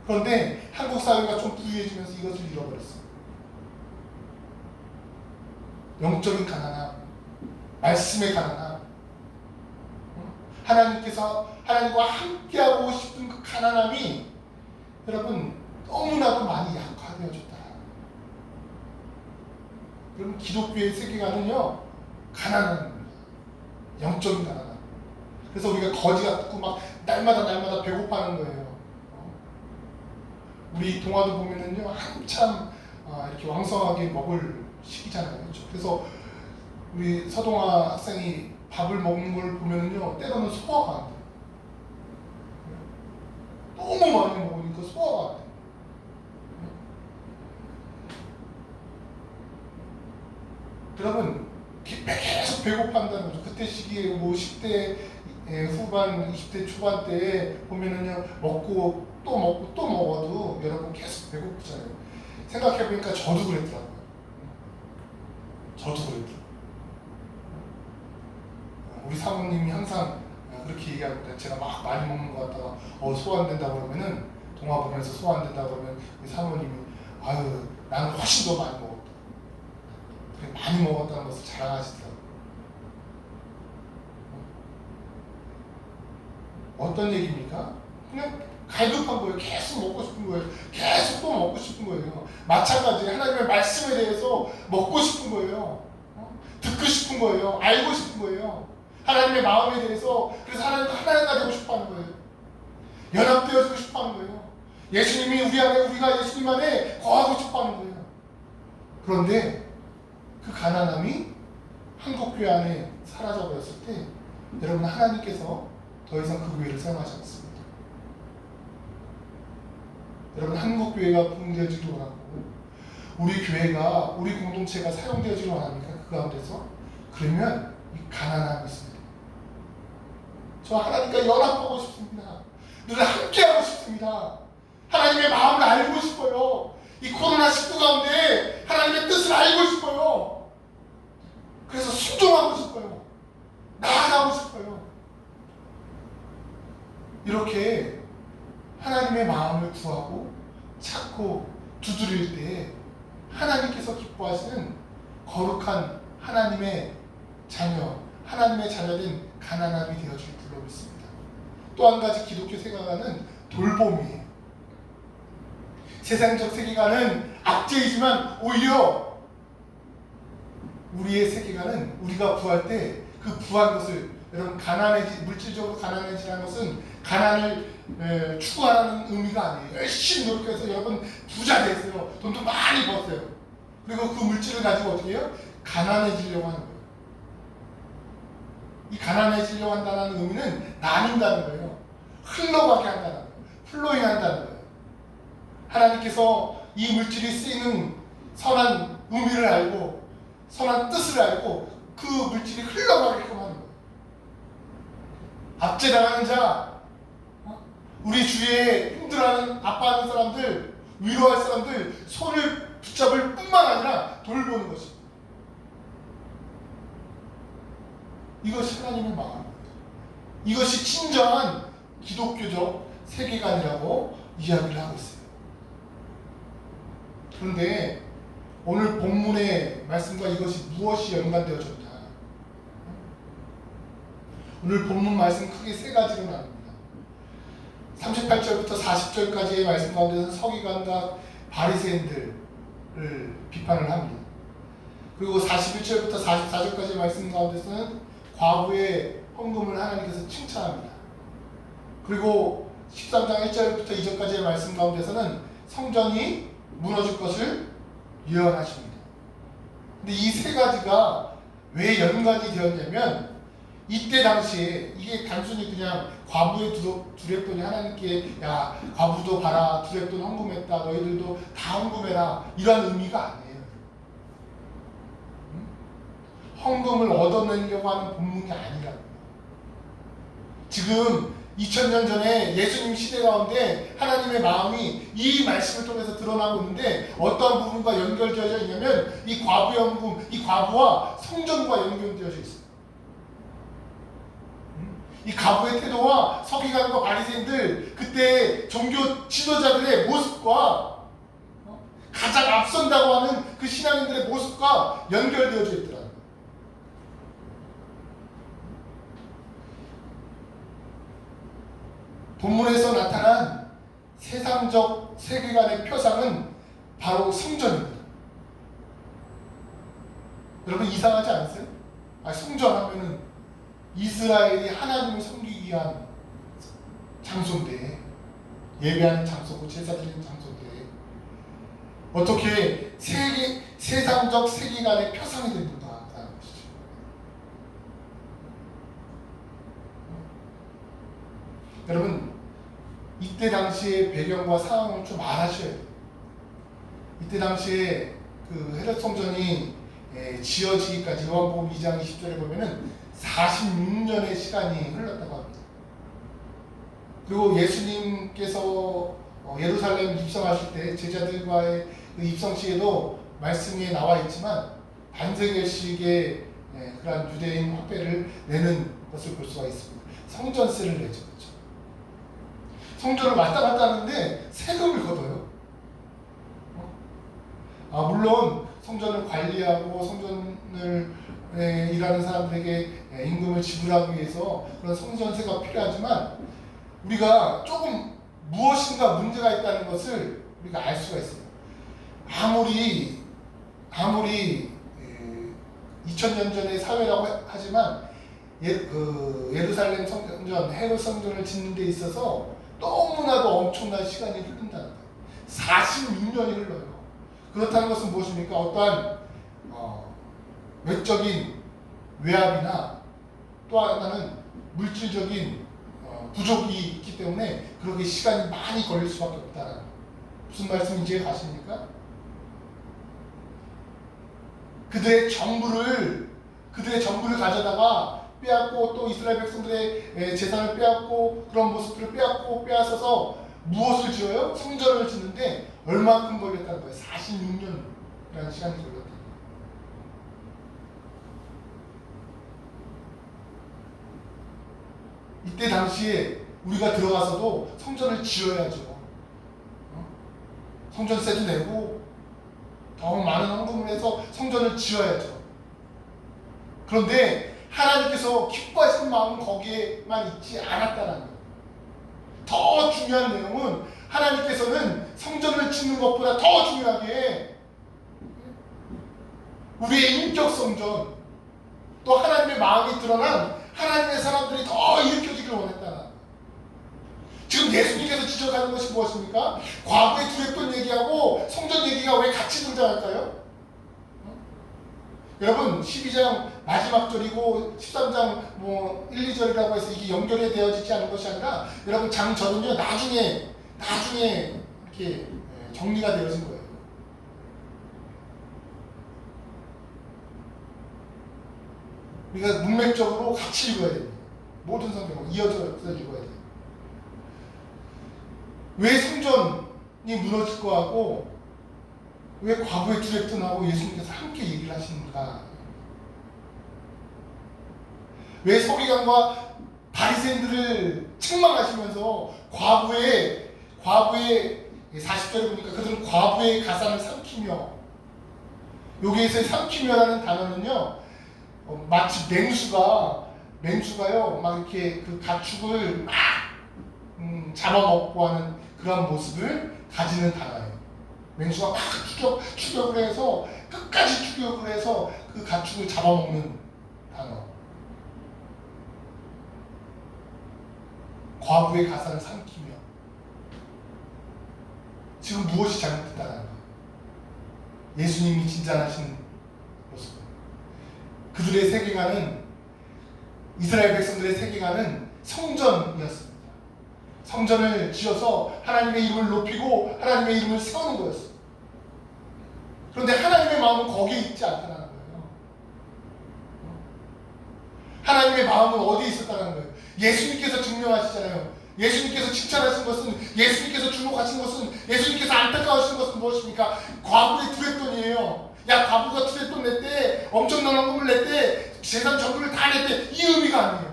그런데 한국 사회가 좀 부유해지면서 이것을 잃어버렸어요. 영적인 가난함, 말씀의 가난함, 하나님과 함께하고 싶은 그 가난함이 여러분 너무나도 많이 약화되어졌다. 그럼 기독교의 세계관은요 가난한 겁니다. 영적인 가난함. 그래서 우리가 거지 같고 막 날마다 배고파하는 거예요. 우리 동화도 보면은요 한참 이렇게 왕성하게 먹을 시기잖아요. 그렇죠? 그래서 우리 서동아 학생이 밥을 먹는 걸 보면은요 때로는 소화가 안 돼요. 너무 많이 먹으니까 소화가 안 돼요. 여러분 계속 배고파한다는 거죠. 그때 시기에 뭐 10대 후반, 20대 초반 때에 보면은요 먹고 또 먹어도 여러분 계속 배고프잖아요. 생각해보니까 저도 그랬더라고요. 저도 그랬더라고요. 우리 사모님이 항상 그렇게 얘기하거든요. 제가 막 많이 먹는 것 같다가 소화 안 된다 그러면은 동화 보면서 소화 안 된다 그러면 우리 사모님이 아유 나는 훨씬 더 많이 먹었다. 그래 많이 먹었다는 것을 자랑하시더라고요. 어떤 얘기입니까? 그냥 갈급한 거예요. 계속 먹고 싶은 거예요. 계속 또 먹고 싶은 거예요. 마찬가지로 하나님의 말씀에 대해서 먹고 싶은 거예요. 듣고 싶은 거예요. 알고 싶은 거예요. 하나님의 마음에 대해서 그래서 하나님과 하나가 되고 싶어 하는 거예요. 연합되어지고 싶어 하는 거예요. 예수님이 우리 안에 우리가 예수님 안에 거하고 싶어 하는 거예요. 그런데 그 가난함이 한국교회 안에 사라져버렸을 때 여러분 하나님께서 더 이상 그 교회를 사용하지 않습니다. 여러분 한국교회가 부흥되어지길 원하고 우리 교회가 우리 공동체가 사용되어지길 원합니까? 그 가운데서? 그러면 이 가난함이 있습니다. 저 하나님과 연합하고 싶습니다. 늘 함께하고 싶습니다. 하나님의 마음을 알고 싶어요. 이 코로나19 가운데 하나님의 뜻을 알고 싶어요. 그래서 순종하고 싶어요. 나아가고 싶어요. 이렇게 하나님의 마음을 구하고 찾고 두드릴 때 하나님께서 기뻐하시는 거룩한 하나님의 자녀, 하나님의 자녀된 가난함이 되어줄 줄로 믿습니다. 또 한 가지 기독교 세계관은 돌봄이에요. 세상적 세계관은 압제이지만 오히려 우리의 세계관은 우리가 구할 때 그 구한 것을 여러분 물질적으로 가난해지라는 것은 가난을 추구하라는 의미가 아니에요. 열심히 노력해서 여러분 부자 됐어요. 돈도 많이 벌었어요. 그리고 그 물질을 가지고 어떻게 해요? 가난해지려고 하는 거예요. 이 가난해지려고 한다는 의미는 나뉜다는 거예요. 흘러가게 한다는 거예요. 플로잉 한다는 거예요. 하나님께서 이 물질이 쓰이는 선한 의미를 알고 선한 뜻을 알고 그 물질이 흘러가게끔 하는 거예요. 압제당하는 자, 우리 주위에 힘들어하는 아파하는 사람들, 위로할 사람들 손을 붙잡을 뿐만 아니라 돌보는 것입니다. 이것이 하나님의 마음입니다. 이것이 진정한 기독교적 세계관이라고 이야기를 하고 있어요. 그런데 오늘 본문의 말씀과 이것이 무엇이 연관되어졌나? 오늘 본문 말씀 크게 세 가지로 나눕니다. 38절부터 40절까지의 말씀 가운데서는 서기관과 바리새인들을 비판을 합니다. 그리고 41절부터 44절까지의 말씀 가운데서는 과부의 헌금을 하나님께서 칭찬합니다. 그리고 13장 1절부터 2절까지의 말씀 가운데서는 성전이 무너질 것을 예언하십니다. 근데 이 세 가지가 왜 연관이 되었냐면 이때 당시에 이게 단순히 그냥 과부의 두렵돈이 하나님께 야 과부도 봐라 두렵돈 헌금했다 너희들도 다 헌금해라 이런 의미가 아니에요. 헌금을 얻어내려고 하는 본문이 아니라고요. 지금 2000년 전에 예수님 시대 가운데 하나님의 마음이 이 말씀을 통해서 드러나고 있는데 어떠한 부분과 연결되어져 있냐면 이 과부의 헌금, 이 과부와 성전과 연결되어져 있어요. 이 과부의 태도와 서기관과 바리새인들 그때 종교 지도자들의 모습과 가장 앞선다고 하는 그 신앙인들의 모습과 연결되어져 있더라고요. 본문에서 나타난 세상적 세계관의 표상은 바로 성전입니다. 여러분 이상하지 않으세요? 성전 하면은 이스라엘이 하나님을 섬기기 위한 장소인데 예배하는 장소고 제사 드리는 장소인데 어떻게 세상적 세계관의 표상이 됩니까? 여러분 이때 당시의 배경과 상황을 좀 알아셔야 돼요. 이때 당시에 그 헤롯 성전이 지어지기까지 요한복음 2장 20절에 보면은 46년의 시간이 흘렀다고 합니다. 그리고 예수님께서 예루살렘 입성하실 때 제자들과의 그 입성식에도 말씀에 나와 있지만 반세겔식의 그러한 유대인 화폐를 내는 것을 볼 수가 있습니다. 성전세를 내죠. 그렇죠? 성전을 왔다 갔다 하는데 세금을 걷어요. 물론 성전을 관리하고 성전을 일하는 사람들에게 임금을 지불하기 위해서 그런 성전세가 필요하지만 우리가 조금 무엇인가 문제가 있다는 것을 우리가 알 수가 있어요. 아무리 2000년 전의 사회라고 하지만 예루살렘 성전, 헤롯 성전을 짓는 데 있어서 너무나도 엄청난 시간이 흐른다는 거예요. 46년이 흘러요. 그렇다는 것은 무엇입니까? 어떠한 외적인 외압이나 또 하나는 물질적인 부족이 있기 때문에 그렇게 시간이 많이 걸릴 수밖에 없다는 무슨 말씀인지 이해 가십니까? 그들의 전부를 가져다가 빼앗고 또 이스라엘 백성들의 재산을 빼앗고 그런 모습들을 빼앗아서 무엇을 지어요? 성전을 짓는데 얼마큼 걸렸다는 거예요? 46년이라는 시간이 걸렸다. 이때 당시에 우리가 들어가서도 성전을 지어야죠. 성전세도 내고 더 많은 헌금을 해서 성전을 지어야죠. 그런데 하나님께서 기뻐하시는 마음은 거기에만 있지 않았다는 거예요. 더 중요한 내용은 하나님께서는 성전을 짓는 것보다 더 중요하게 우리의 인격 성전 또 하나님의 마음이 드러난 하나님의 사람들이 더 일으켜지기를 원했다는 거예요. 지금 예수님께서 지적하는 것이 무엇입니까? 과거에 두렵던 얘기하고 성전 얘기가 왜 같이 등장할까요? 여러분 12장 마지막 절이고 13장 1, 2절이라고 해서 이게 연결이 되어지지 않은 것이 아니라 여러분 장절은요 나중에 이렇게 정리가 되어진 거예요. 우리가 문맥적으로 같이 읽어야 됩니다. 모든 성경을 이어져서 읽어야 돼요. 왜 성전이 무너질 거 하고 왜 과부의 두렵돈하고 예수님께서 함께 얘기를 하시는가? 왜 서기관과 바리새인들을 책망하시면서 과부의 40절에 보니까 그들은 과부의 가산을 삼키며 여기에서의 삼키며라는 단어는요 마치 맹수가요 막 이렇게 그 가축을 막 잡아먹고 하는 그런 모습을 가지는 단어예요. 맹수가 막 추격을 해서 끝까지 추격을 해서 그 가축을 잡아먹는 단어. 과부의 가산을 삼키며 지금 무엇이 잘못됐다는 거예요? 예수님이 진단하신 모습. 그들의 세계관은 이스라엘 백성들의 세계관은 성전이었습니다. 성전을 지어서 하나님의 이름을 높이고 하나님의 이름을 세우는 거였어요. 그런데 하나님의 마음은 거기에 있지 않다는 거예요. 하나님의 마음은 어디에 있었다는 거예요? 예수님께서 증명하시잖아요. 예수님께서 칭찬하신 것은, 예수님께서 주목하신 것은, 예수님께서 안타까워하신 것은 무엇입니까? 과부의 두레돈이에요. 야, 과부가 두레돈 냈대, 엄청난 헌금을 냈대, 재산 전부를 다 냈대, 이 의미가 아니에요.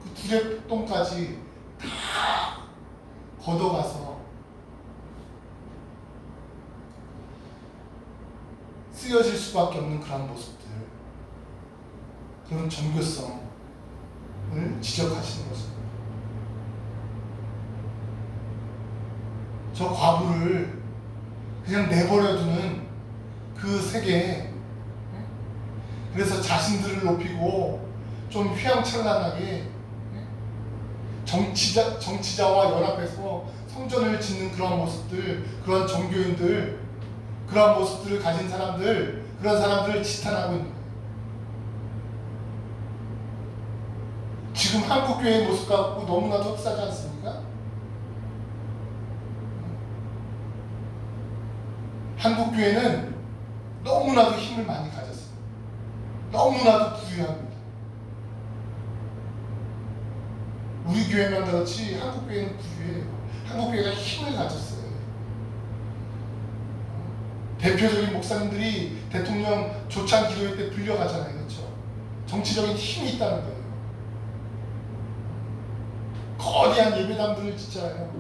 그 두레돈까지 다 걷어가서 쓰여질 수밖에 없는 그런 모습들, 그런 종교성을 지적하시는 것입니다. 저 과부를 그냥 내버려두는 그 세계에, 그래서 자신들을 높이고 좀 휘황찬란하게 정치자와 연합해서 성전을 짓는 그런 모습들, 그런 종교인들, 그런 모습들을 가진 사람들, 그런 사람들을 지탄하고 있는 거예요. 지금 한국교회의 모습 갖고 너무나도 흡사하지 않습니까? 한국교회는 너무나도 힘을 많이 가졌어요. 너무나도 부유합니다. 우리 교회만 그렇지 한국교회는 부유해요. 한국교회가 힘을 가졌어요. 대표적인 목사님들이 대통령 조찬 기도회 때 불려가잖아요. 그렇죠? 정치적인 힘이 있다는 거예요. 거대한 예배당들을 짓잖아요.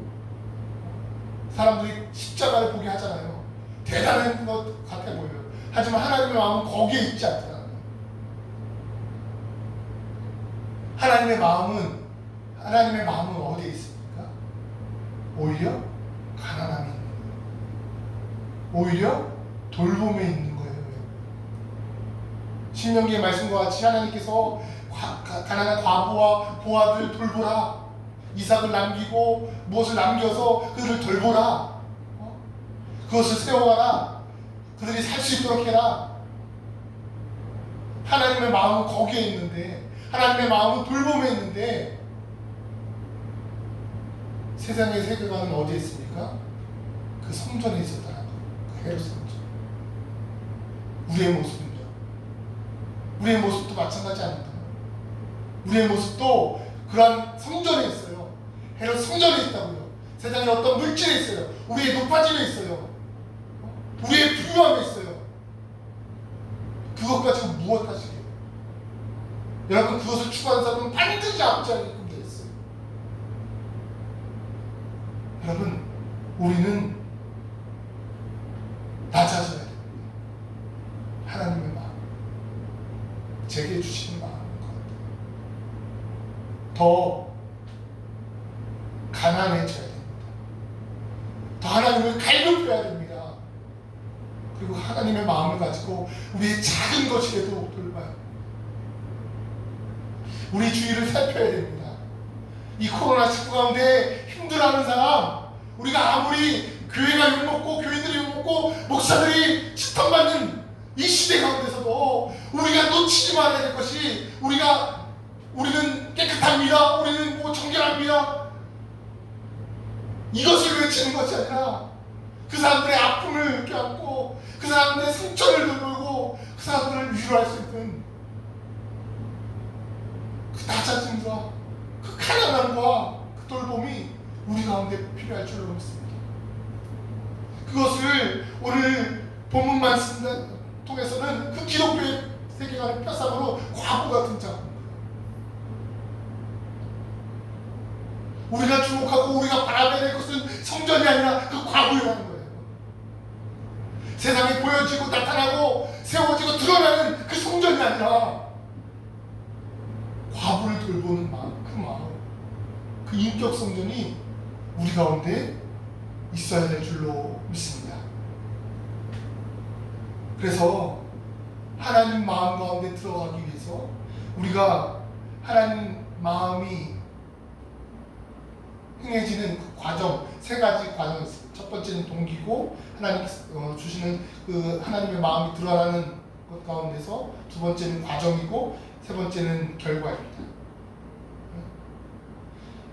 사람들이 십자가를 보게 하잖아요. 대단한 것 같아 보여요. 하지만 하나님의 마음은 거기에 있지 않다는 거예요. 하나님의 마음은 어디에 있습니까? 오히려 가난함이 있는 거예요. 오히려 돌봄에 있는 거예요. 신명기의 말씀과 같이 하나님께서 가난한 과부와 고아들 돌보라. 이삭을 남기고 무엇을 남겨서 그들을 돌보라. 그것을 세워가라. 그들이 살 수 있도록 해라. 하나님의 마음은 거기에 있는데, 하나님의 마음은 돌봄에 있는데, 세상의 세계관은 어디에 있습니까? 그 성전에 있었다는 거예요. 그 헤롯 성전. 우리의 모습은요? 우리의 모습도 마찬가지 아닙니까? 우리의 모습도 그러한 성전에 있어요. 헤롯 성전에 있다고요. 세상에 어떤 물질에 있어요. 우리의 높아짐에 있어요. 우리의 부유함에 있어요. 그것 가지고 무엇 하시게요? 여러분, 그것을 추구하는 사람은 반드시 앞자리에 되어 있어요. 여러분, 우리는 낮아져야 됩니다. 하나님의 마음, 제게 주시는 마음인 것 같아요. 더 가난해져야 됩니다. 더 하나님을 갈급해야 됩니다. 그리고 하나님의 마음을 가지고 우리의 작은 것이라도 돌봐요. 우리 주위를 살펴야 됩니다. 이 코로나19 가운데 힘들어하는 사람, 우리가 아무리 교회가 욕먹고 교인들이 욕먹고 목사들이 치통받는 이 시대 가운데서도 우리가 놓치지 말아야 될 것이, 우리는 깨끗합니다, 우리는 정결합니다, 이것을 외치는 것이 아니라 그 사람들의 아픔을 껴안고 그 사람들의 상처를 돌보고 그 사람들을 위로할 수 있는 그 낮아짐과 그 가난함과 그 돌봄이 우리 가운데 필요할 줄로 믿습니다. 그것을 오늘 본문 말씀을 통해서는 그 기독교의 세계관의 표상으로 과부가 등장합니다. 우리가 주목하고 우리가 바라봐야 될 것은 성전이 아니라 그 과부라는 거예요. 세상에 보여지고 나타나고 세워지고 드러나는 그 성전이 아니라 과부를 돌보는 마음, 그 마음, 그 인격 성전이 우리 가운데 있어야 될 줄로 믿습니다. 그래서 하나님 마음 가운데 들어가기 위해서 우리가 하나님 마음이 행해지는 그 과정, 세 가지 과정이 있습니다. 첫 번째는 동기고 하나님 주시는 그 하나님의 마음이 드러나는 것 가운데서, 두 번째는 과정이고 세 번째는 결과입니다.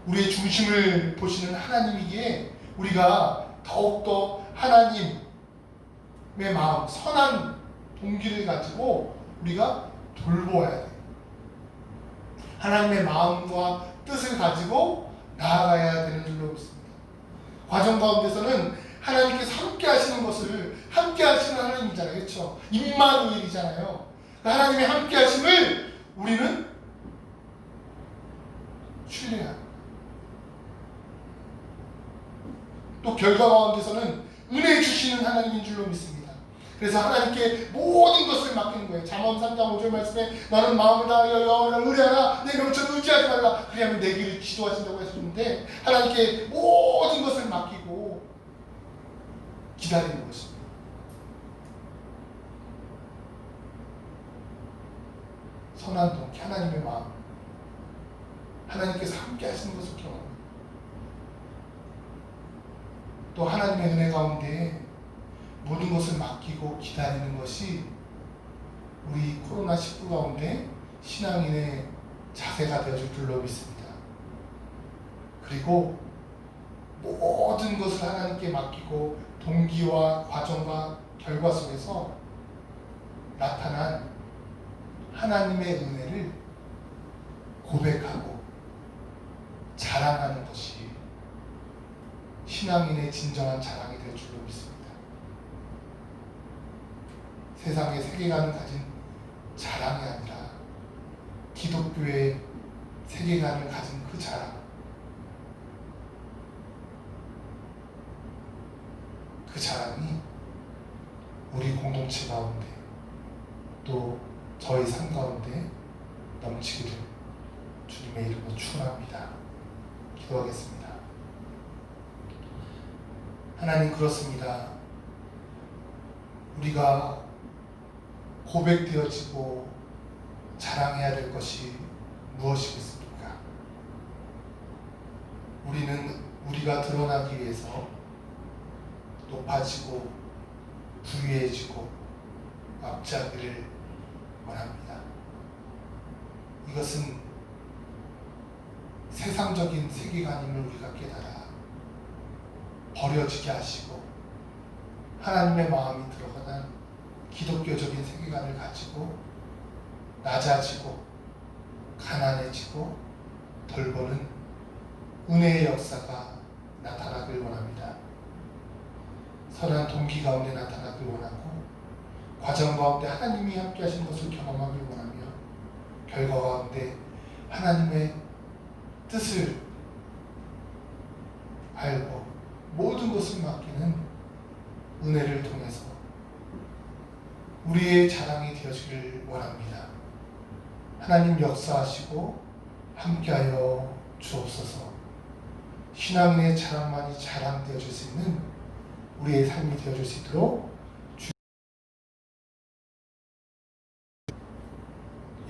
우리의 중심을 보시는 하나님이기에 우리가 더욱더 하나님의 마음, 선한 동기를 가지고 우리가 돌보아야 돼요. 하나님의 마음과 뜻을 가지고 나아가야 되는 줄로 믿습니다. 과정 가운데서는 하나님께서 함께 하시는 것을, 함께 하시는 하나님이잖아요. 그렇죠? 임마누엘이잖아요. 하나님의 함께 하심을 우리는 신뢰해야 합니다. 또 결과 가운데서는 은혜 주시는 하나님인 줄로 믿습니다. 그래서 하나님께 모든 것을 맡기는 거예요. 잠언 3장 5절 말씀에 너는 마음을 다하여 여호와를 의뢰하라, 내 명철을 의지하지 말라, 그리하면 내 길을 지도하신다고 하셨는데, 하나님께 모든 것을 맡기고 기다리는 것입니다. 선한 동기, 하나님의 마음, 하나님께서 함께 하시는 것을 경험합니다. 또 하나님의 은혜 가운데 모든 것을 맡기고 기다리는 것이 우리 코로나19 가운데 신앙인의 자세가 되어줄 줄로 믿습니다. 그리고 모든 것을 하나님께 맡기고 동기와 과정과 결과 속에서 나타난 하나님의 은혜를 고백하고 자랑하는 것이 신앙인의 진정한 자랑이 될 줄로 믿습니다. 세상의 세계관을 가진 자랑이 아니라 기독교의 세계관을 가진 그 자랑, 그 자랑이 우리 공동체 가운데 또 저희 삶 가운데 넘치기를 주님의 이름으로 축원합니다. 기도하겠습니다. 하나님, 그렇습니다. 우리가 고백되어지고 자랑해야 될 것이 무엇이겠습니까? 우리는 우리가 드러나기 위해서 높아지고 부유해지고 앞자기를 원합니다. 이것은 세상적인 세계관임을 우리가 깨달아 버려지게 하시고 하나님의 마음이 들어가는 기독교적인 세계관을 가지고 낮아지고 가난해지고 덜보는 은혜의 역사가 나타나길 원합니다. 선한 동기 가운데 나타나길 원하고 과정 가운데 하나님이 함께 하신 것을 경험하길 원하며 결과 가운데 하나님의 뜻을 알고 모든 것을 맡기는 은혜를 통해서 우리의 자랑이 되어지길 원합니다. 하나님 역사하시고 함께하여 주옵소서. 신앙인의 자랑만이 자랑되어질 수 있는 우리의 삶이 되어질 수 있도록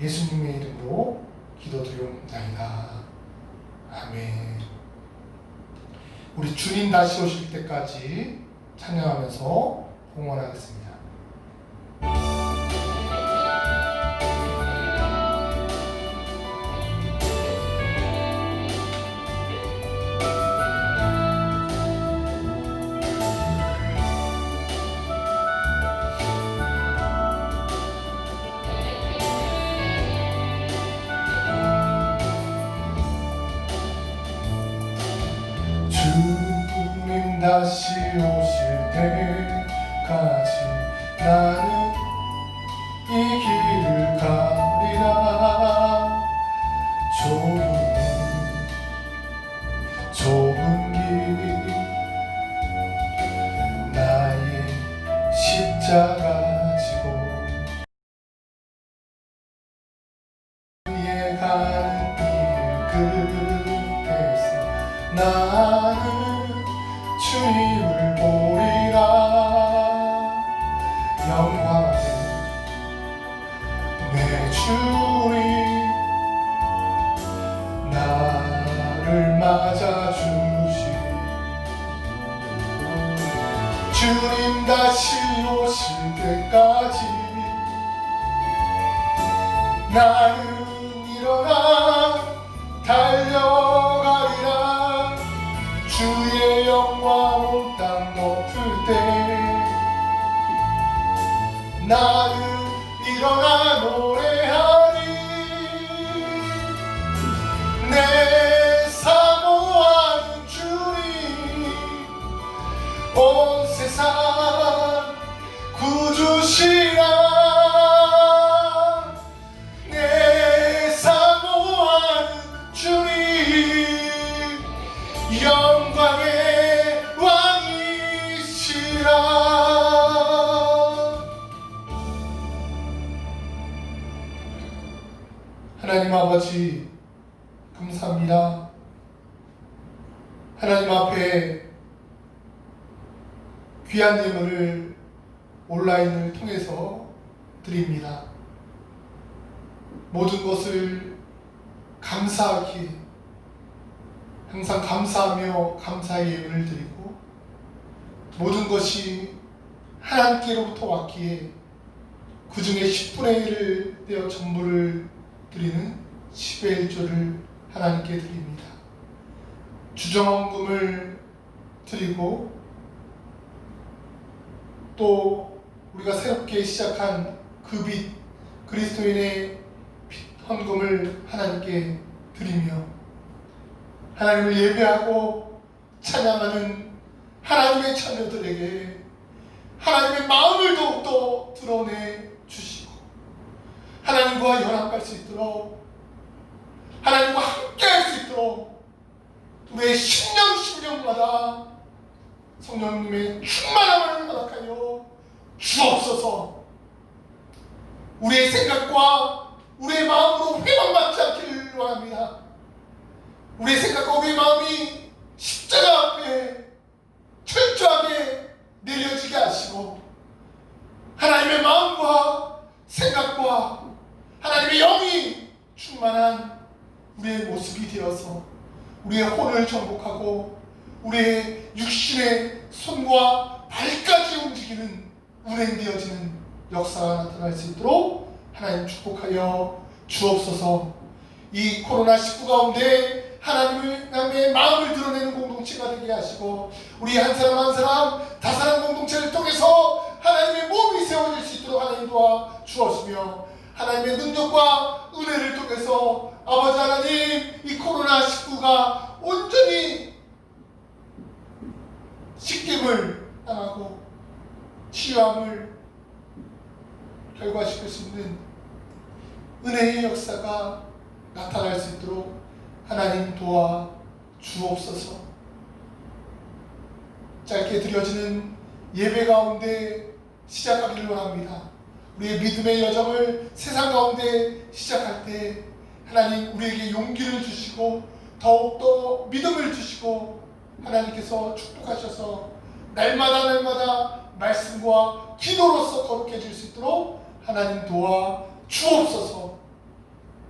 예수님의 이름으로 기도드리옵나이다. 아멘. 우리 주님 다시 오실 때까지 찬양하면서 봉헌하겠습니다. 주님 다시 오실 때까지 나는 이 길을 가리라. 좁은 길 나의 십자가 지고 위에 가는 길 끝에서 나는 주님을 보리라. 영광의 내 주님 나를 맞아주 주님 다시 오실 때까지 나는 일어나 달려가리라. 주의 영광 온 땅 덮을 때 나는 일어나 노래하리. 내 사모하는 주님 온 세상 구주시라. 내 사모하는 주님 영광의 왕이시라. 하나님 아버지 감사합니다. 하나님 앞에 귀한 예물을 온라인을 통해서 드립니다. 모든 것을 감사하기에 항상 감사하며 감사의 예물을 드리고 모든 것이 하나님께로부터 왔기에 그 중에 10분의 1을 떼어 전부를 드리는 10의 1조를 하나님께 드립니다. 주정헌금을 드리고 또 우리가 새롭게 시작한 그 빛 그리스도인의 헌금을 하나님께 드리며 하나님을 예배하고 찬양하는 하나님의 자녀들에게 하나님의 마음을 더욱더 드러내 주시고 하나님과 연합할 수 있도록 하나님과 함께 할 수 있도록 우리의 심령마다 성령님의 충만함을 허락하여 주옵소서. 우리의 생각과 우리의 마음으로 회방받지 않기를 원합니다. 우리의 생각과 우리의 마음이 십자가 앞에 철저하게 내려지게 하시고 하나님의 마음과 생각과 하나님의 영이 충만한 우리의 모습이 되어서 우리의 혼을 정복하고 우리의 육신의 손과 발까지 움직이는 운행되어지는 역사가 나타날 수 있도록 하나님 축복하여 주옵소서. 이 코로나19 가운데 하나님의 마음을 드러내는 공동체가 되게 하시고 우리 한 사람 한 사람 다사랑 공동체를 통해서 하나님의 몸이 세워질 수 있도록 하나님 도와 주옵시며 하나님의 능력과 은혜를 통해서 아버지 하나님 이 코로나19가 온전히 식김을 당하고 치유함을 결과시킬 수 있는 은혜의 역사가 나타날 수 있도록 하나님 도와 주옵소서. 짧게 드려지는 예배 가운데 시작하기를 원합니다. 우리의 믿음의 여정을 세상 가운데 시작할 때 하나님 우리에게 용기를 주시고 더욱더 믿음을 주시고 하나님께서 축복하셔서 날마다 말씀과 기도로서 거룩해질 수 있도록 하나님 도와 주옵소서.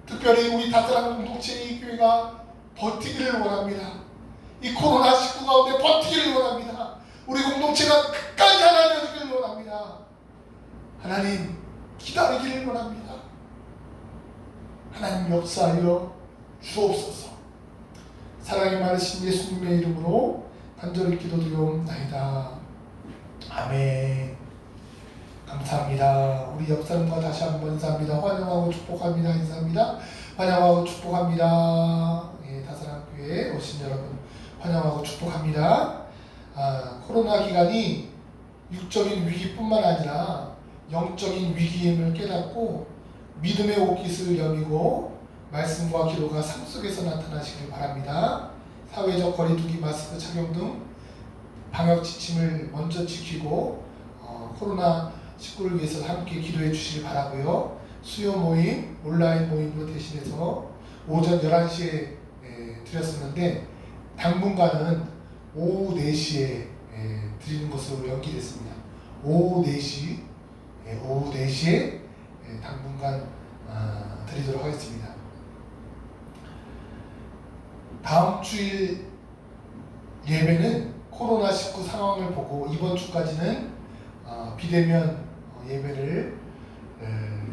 특별히 우리 다사랑 공동체 이 교회가 버티기를 원합니다. 이 코로나19 가운데 버티기를 원합니다. 우리 공동체가 끝까지 하나 되기를 원합니다. 하나님 기다리기를 원합니다. 하나님 역사하여 주옵소서. 사랑이 많으신 예수님의 이름으로 간절히 기도드리옵나이다. 아멘. 감사합니다. 우리 옆 사람과 다시 한번 인사합니다. 환영하고 축복합니다. 인사합니다. 환영하고 축복합니다. 예, 다사랑교회 오신 여러분 환영하고 축복합니다. 코로나 기간이 육적인 위기뿐만 아니라 영적인 위기임을 깨닫고 믿음의 옷깃을 여미고 말씀과 기도가 삶 속에서 나타나시길 바랍니다. 사회적 거리두기, 마스크 착용 등 방역 지침을 먼저 지키고 코로나19를 위해서 함께 기도해 주시길 바라고요. 수요 모임, 온라인 모임으로 대신해서 오전 11시에 드렸었는데 당분간은 오후 4시에 드리는 것으로 연기됐습니다. 오후 4시에 당분간 드리도록 하겠습니다. 다음 주일 예배는 코로나19 상황을 보고 이번 주까지는 비대면 예배를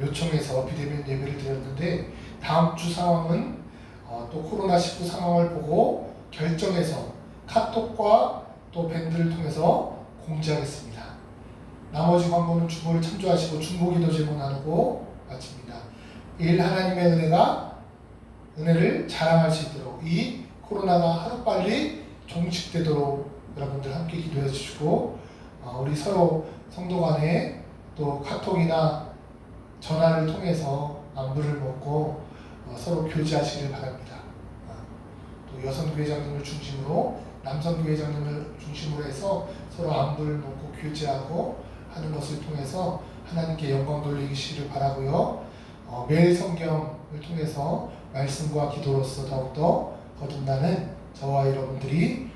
요청해서 비대면 예배를 드렸는데, 다음 주 상황은 또 코로나19 상황을 보고 결정해서 카톡과 또 밴드를 통해서 공지하겠습니다. 나머지 광고는 중보를 참조하시고 중보기도 제목 나누고 마칩니다. 하나님의 은혜를 자랑할 수 있도록, 이 코로나가 하루빨리 종식되도록 여러분들 함께 기도해 주시고, 우리 서로 성도 간에 또 카톡이나 전화를 통해서 안부를 묻고 서로 교제하시길 바랍니다. 또 여성교회장님을 중심으로 남성교회장님을 중심으로 해서 서로 안부를 묻고 교제하고 하는 것을 통해서 하나님께 영광 돌리시기를 바라고요. 매일 성경을 통해서 말씀과 기도로서 더욱더 거듭나는 저와 여러분들이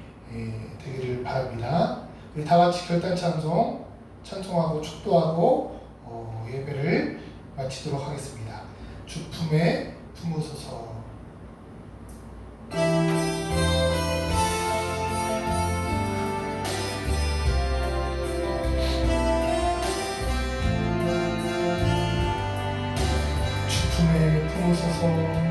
되기를 바랍니다. 우리 다 같이 결단 찬송하고 축도하고 예배를 마치도록 하겠습니다. 주품에 품으소서. 주품에 품으소서.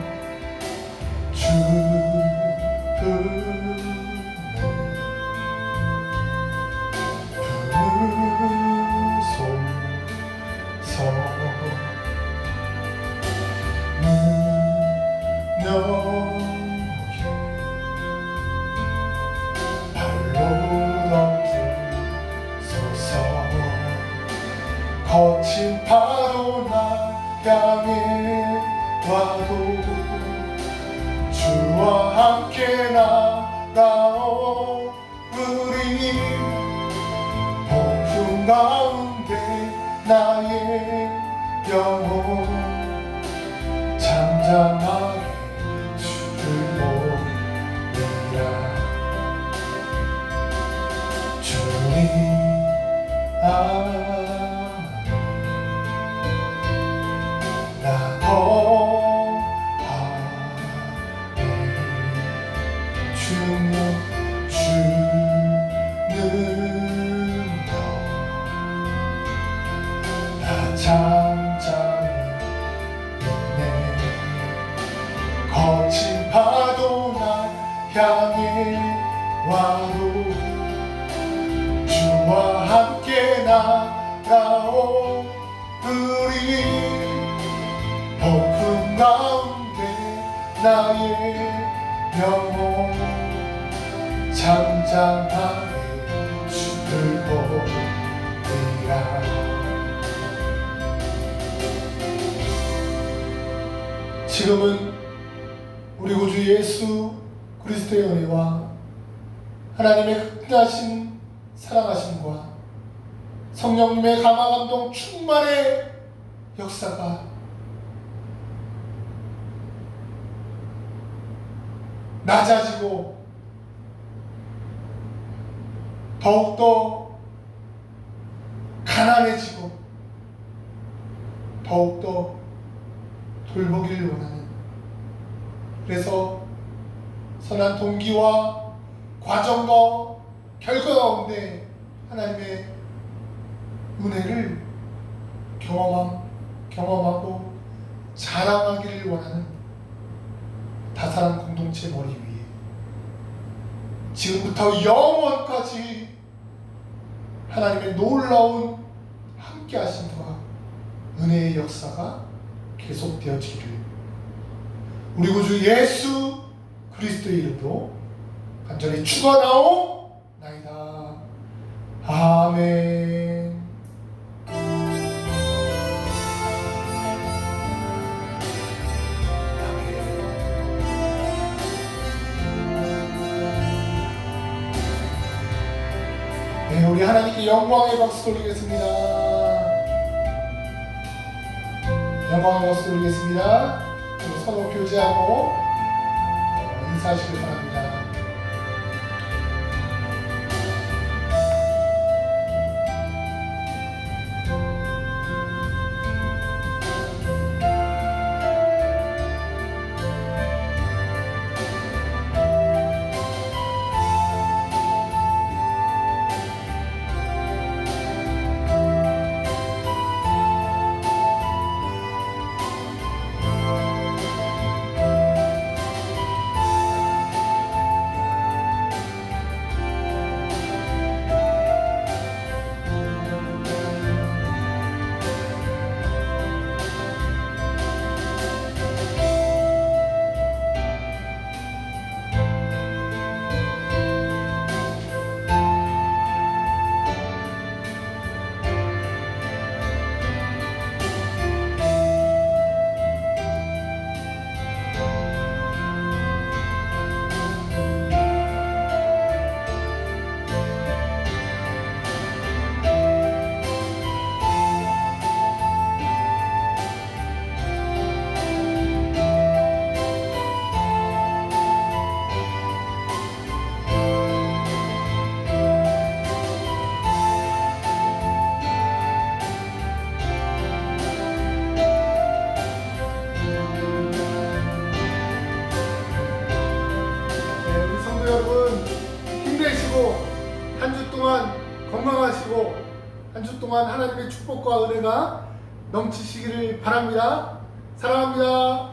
거친 파도 나 향해 와도 주와 함께 나가오. 우리 폭풍 가운데 나의 영혼 잠잠하게 주를 보리라. 주님 나 거하네. 주는 나 잠잠히 있네. 거친 파도 나 향해 와도 주와 함께 나가오. 우리 폭풍 가운데 나의 영혼 잠잠하게 주를 보리라. 지금은 우리 구주 예수 그리스도의 은혜와 하나님의 극진하신 사랑하심과 성령님의 감화감동 충만의 역사가 낮아지고 더욱더 가난해지고 더욱더 돌보기를 원하는, 그래서 선한 동기와 과정과 결과 가운데 하나님의 은혜를 경험하고 자랑하기를 원하는 다사랑 공동체 머리 위에 지금부터 영원까지 하나님의 놀라운 함께 하심과 은혜의 역사가 계속되어지기를 우리 구주 예수 그리스도의 이름으로 간절히 축원하옵나이다. 아멘. 네, 우리 하나님께 영광의 박수 돌리겠습니다. 영광의 박수 돌리겠습니다. 서로 교제하고 인사하시길 바랍니다. 여러분 힘내시고 한 주 동안 건강하시고 한 주 동안 하나님의 축복과 은혜가 넘치시기를 바랍니다. 사랑합니다.